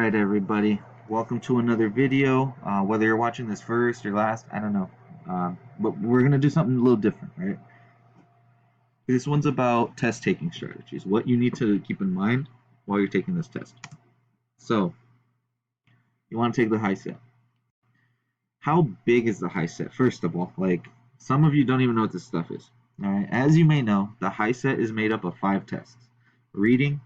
Alright everybody, welcome to another video. Whether you're watching this first or last, I don't know. But we're going to do something a little different, right? This one's about test taking strategies, what you need to keep in mind while you're taking this test. So, you want to take the HiSET. How big is the HiSET? First of all, some of you don't even know what this stuff is. Alright, as you may know, the HiSET is made up of 5 tests: reading,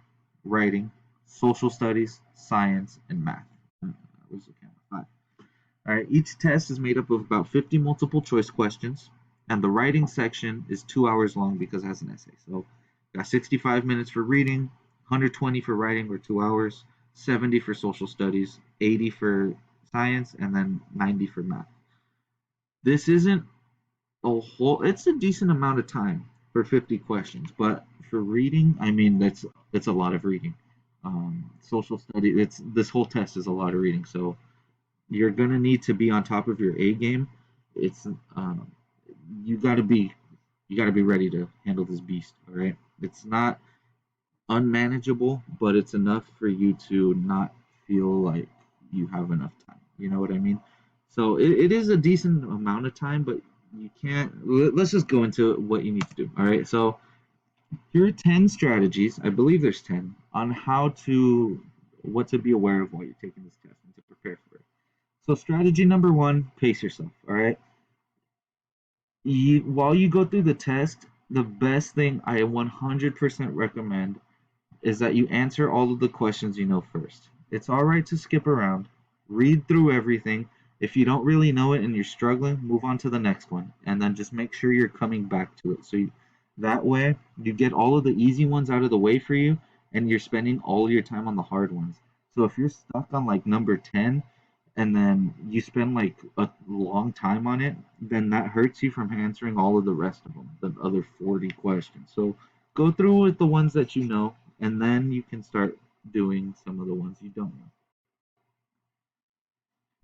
writing, social studies, science, and math. Where's the camera? 5. Alright, each test is made up of about 50 multiple choice questions, and the writing section is 2 hours long because it has an essay. So, got 65 minutes for reading, 120 for writing or 2 hours, 70 for social studies, 80 for science, and then 90 for math. This isn't it's a decent amount of time for 50 questions, but for reading, I mean, that's a lot of reading. Social study, this whole test is a lot of reading, so you're gonna need to be on top of your A game. It's you gotta be ready to handle this beast. All right, it's not unmanageable, but it's enough for you to not feel like you have enough time. You know what I mean? So it is a decent amount of time, but you can't. Let's just go into what you need to do. All right, so here are 10 strategies, I believe there's 10, on what to be aware of while you're taking this test and to prepare for it. So strategy number 1, pace yourself, all right? While you go through the test, the best thing I 100% recommend is that you answer all of the questions you know first. It's all right to skip around, read through everything. If you don't really know it and you're struggling, move on to the next one, and then just make sure you're coming back to it. So that way, you get all of the easy ones out of the way for you, and you're spending all your time on the hard ones. So if you're stuck on number 10, and then you spend a long time on it, then that hurts you from answering all of the rest of them, the other 40 questions. So go through with the ones that you know, and then you can start doing some of the ones you don't know.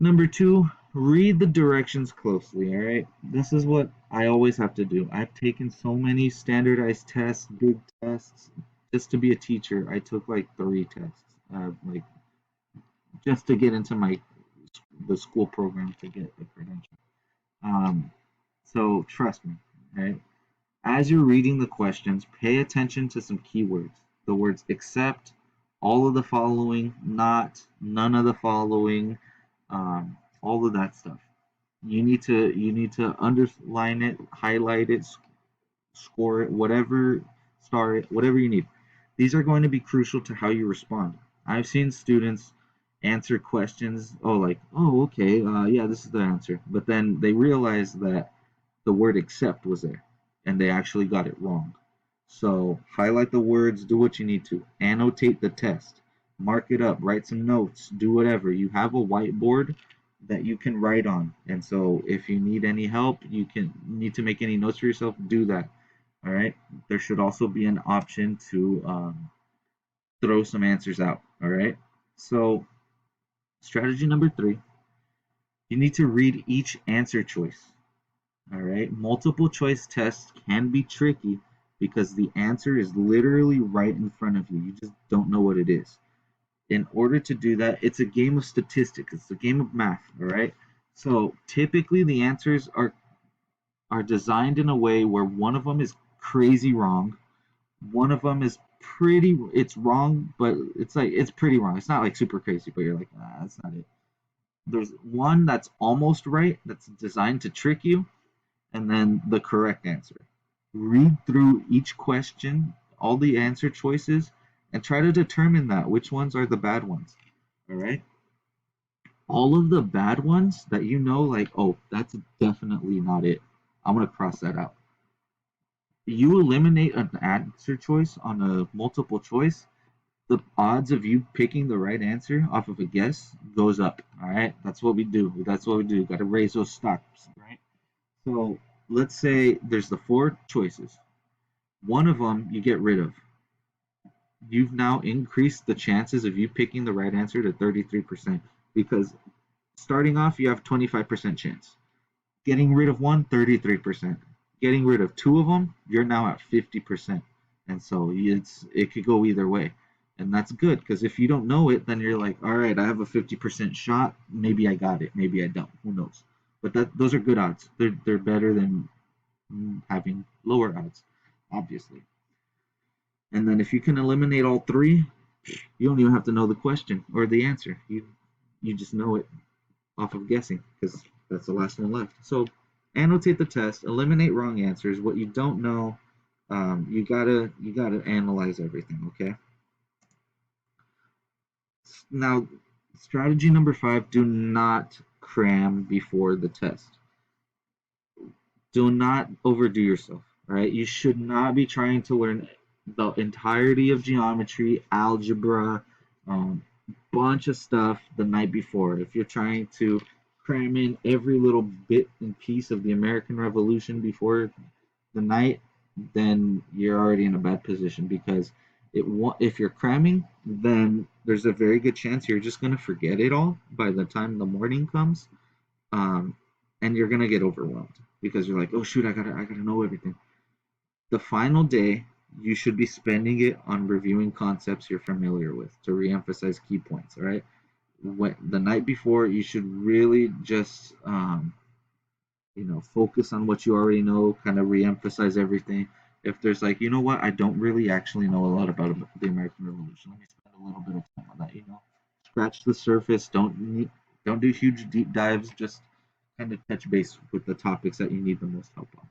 Number 2, read the directions closely, all right? This is what I always have to do. I've taken so many standardized tests, big tests. Just to be a teacher, I took 3 tests, just to get into the school program to get the credential. So trust me, right? As you're reading the questions, pay attention to some keywords. The words except, all of the following, not, none of the following, all of that stuff. You need to underline it, highlight it, score it, whatever, star it, whatever you need. These are going to be crucial to how you respond. I've seen students answer questions, oh, okay, yeah, this is the answer, but then they realize that the word except was there, and they actually got it wrong. So highlight the words, do what you need to, annotate the test, mark it up, write some notes, do whatever. You have a whiteboard that you can write on, and so if you need any help, need to make any notes for yourself, do that. All right, there should also be an option to throw some answers out. All right, so strategy number 3, you need to read each answer choice. All right, multiple choice tests can be tricky because the answer is literally right in front of you. You just don't know what it is. In order to do that, it's a game of statistics. It's a game of math, all right? So typically the answers are designed in a way where one of them is crazy wrong. One of them is it's wrong, but it's pretty wrong. It's not super crazy, but you're that's not it. There's one that's almost right, that's designed to trick you, and then the correct answer. Read through each question, all the answer choices, and try to determine which ones are the bad ones. All right? All of the bad ones that you know, oh, that's definitely not it. I'm going to cross that out. You eliminate an answer choice on a multiple choice, the odds of you picking the right answer off of a guess goes up. All right? That's what we do. Got to raise those stocks, right? So let's say there's the 4 choices. One of them you get rid of. You've now increased the chances of you picking the right answer to 33%, because starting off you have 25% chance. Getting rid of one, 33%. Getting rid of 2 of them, you're now at 50%. And so it could go either way. And that's good because if you don't know it, then you're like, all right, I have a 50% shot. Maybe I got it. Maybe I don't. Who knows? But those are good odds. They're better than having lower odds, obviously. And then if you can eliminate all three, you don't even have to know the question or the answer. You just know it off of guessing because that's the last one left. So annotate the test, eliminate wrong answers. What you don't know, you gotta analyze everything. Okay. Now, strategy number 5: do not cram before the test. Do not overdo yourself. Right? You should not be trying to learn the entirety of geometry, algebra, um, bunch of stuff the night before. If you're trying to cram in every little bit and piece of the American Revolution before the night, then you're already in a bad position because if you're cramming, then there's a very good chance you're just going to forget it all by the time the morning comes, um, and you're going to get overwhelmed because you're like, oh shoot, I gotta know everything. The final day, you should be spending it on reviewing concepts you're familiar with to reemphasize key points. All right. The night before, you should really just focus on what you already know, kind of reemphasize everything. If there's like, you know what, I don't really actually know a lot about the American Revolution. Let me spend a little bit of time on that. Scratch the surface. Don't do huge deep dives. Just kind of touch base with the topics that you need the most help on.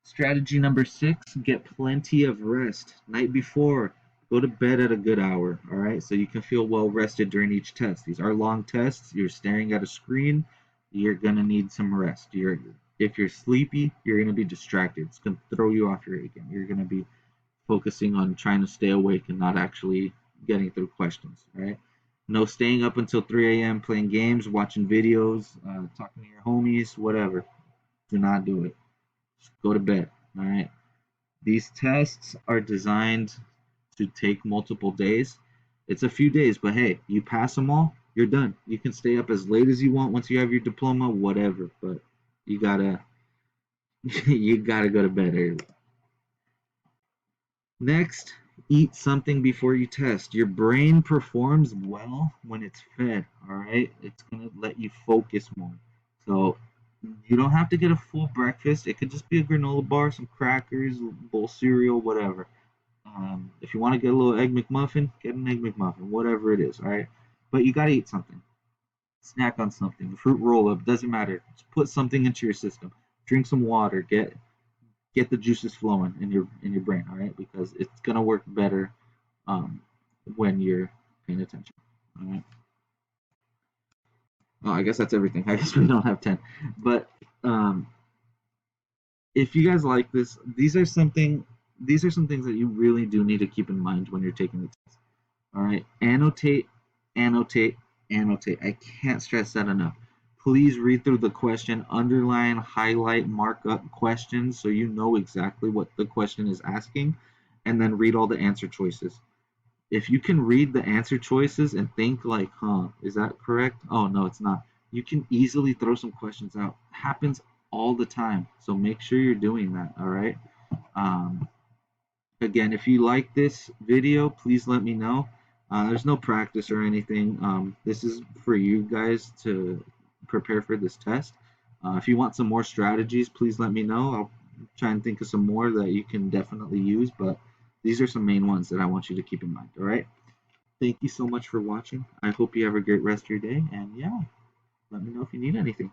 Strategy number 6: get plenty of rest. Night before, go to bed at a good hour. All right, so you can feel well rested during each test. These are long tests. You're staring at a screen. You're gonna need some rest. If you're sleepy, you're gonna be distracted. It's gonna throw you off your game. You're gonna be focusing on trying to stay awake and not actually getting through questions. Right? No staying up until 3 a.m. playing games, watching videos, talking to your homies, whatever. Do not do it. Just go to bed. All right. These tests are designed to take multiple days. It's a few days, but hey, you pass them all, you're done. You can stay up as late as you want once you have your diploma, whatever. But you gotta you gotta go to bed early. Next, eat something before you test. Your brain performs well when it's fed. All right, it's gonna let you focus more. So you don't have to get a full breakfast. It could just be a granola bar, some crackers, a bowl of cereal, whatever. If you want to get a little egg McMuffin, get an egg McMuffin, whatever it is, all right? But you got to eat something. Snack on something. Fruit roll up, doesn't matter. Just put something into your system. Drink some water. Get the juices flowing in your brain, all right? Because it's gonna work better um, when you're paying attention. All right. Oh, I guess that's everything. I guess we don't have 10, but um, if you guys like this, these are some things that you really do need to keep in mind when you're taking the test. All right, annotate, annotate, annotate. I can't stress that enough. Please read through the question, underline, highlight, mark up questions so you know exactly what the question is asking, and then read all the answer choices. If you can read the answer choices and think like, huh, is that correct? Oh no, it's not. You can easily throw some questions out. It happens all the time. So make sure you're doing that, all right? Um, Again, if you like this video, please let me know. There's no practice or anything. This is for you guys to prepare for this test. If you want some more strategies, please let me know. I'll try and think of some more that you can definitely use, but these are some main ones that I want you to keep in mind, all right? Thank you so much for watching. I hope you have a great rest of your day, and yeah, let me know if you need anything.